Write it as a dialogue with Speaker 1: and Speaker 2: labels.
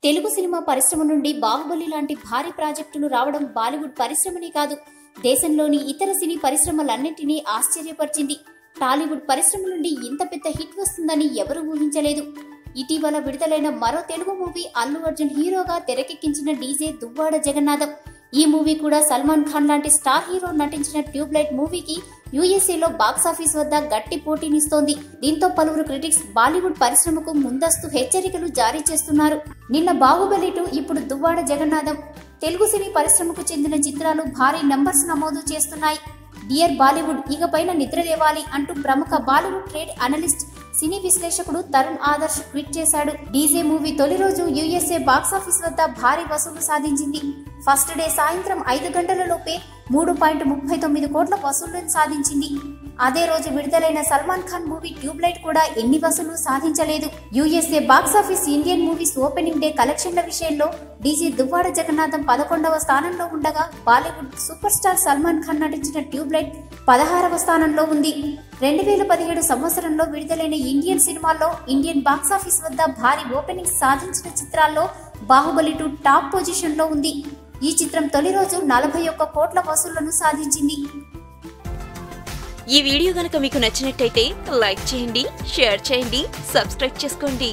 Speaker 1: Telugu cinema పరిశ్రమ నుండి బాహుబలి లాంటి భారీ ప్రాజెక్టులు రావడం బాలీవుడ్ పరిశ్రమనే కాదు, దేశంలోని ఇతర సినీ పరిశ్రమలన్నింటినీ ఆశ్చర్యపరిచింది. టాలీవుడ్ పరిశ్రమ నుండి ఇంత పెద్ద హిట్ వస్తుందని ఎవరూ ఊహించలేదు. ఇటీవల విడుదలైన మరో తెలుగు మూవీ అల్లు అర్జున్ హీరోగా తెరకెక్కించిన డీజే దువ్వాడ జగన్నాథం. ఈ మూవీ కూడా సల్మాన్ ఖాన్ లాంటి స్టార్ హీరో నటించిన ట్యూబ్లైట్ మూవీకి యూఎస్ఏలో బాక్సాఫీస్ వద్ద గట్టి పోటీనిస్తోంది. దీంతో పలువురు క్రిటిక్స్ బాలీవుడ్ పరిశ్రమకు ముందస్తు హెచ్చరికలు జారీ చేస్తున్నారు. నిన్న బాహుబలి 2, ఇప్పుడు దువ్వాడ జగన్నాథం. తెలుగు సినీ పరిశ్రమకు చెందిన చిత్రాలు భారీ నంబర్స్ నమోదు చేస్తున్నాయి. డియర్ బాలీవుడ్, ఇకపైన నిద్రలేవాలి అంటూ ప్రముఖ బాలీవుడ్ ట్రేడ్ అనలిస్ట్, సినీ విశ్లేషకుడు తరుణ్ ఆదర్శ్ ట్వీట్ చేశాడు. డీజే మూవీ తొలి రోజు యూఎస్ఏ బాక్సాఫీస్ వద్ద భారీ వసూలు సాధించింది. ఫస్ట్ డే సాయంత్రం 5 గంటలలోపే 3.39 కోట్ల వసూళ్లను సాధించింది. అదే రోజు విడుదలైన సల్మాన్ ఖాన్ మూవీ ట్యూబ్లైట్ కూడా ఎన్ని వసూలు సాధించలేదు. USA box office Indian movies opening day కలెక్షన్ల విషయంలో డీజే దువ్వాడ జగన్నాథం 11వ స్థానంలో ఉండగా, బాలీవుడ్ సూపర్ స్టార్ సల్మాన్ ఖాన్ నటించిన ట్యూబ్లైట్ 16వ స్థానంలో ఉంది. 2017 సంవత్సరంలో విడుదలైన ఇండియన్ సినిమాల్లో ఇండియన్ బాక్సాఫీస్ వద్ద భారీ ఓపెనింగ్ సాధించిన చిత్రాల్లో బాహుబలి 2 టాప్ పొజిషన్లో ఉంది. ఈ చిత్రం తొలి రోజు 41 కోట్ల వసూళ్లను సాధించింది.
Speaker 2: ఈ వీడియో గనుక మీకు నచ్చినట్టయితే లైక్ చేయండి, షేర్ చేయండి, సబ్స్క్రైబ్ చేసుకోండి.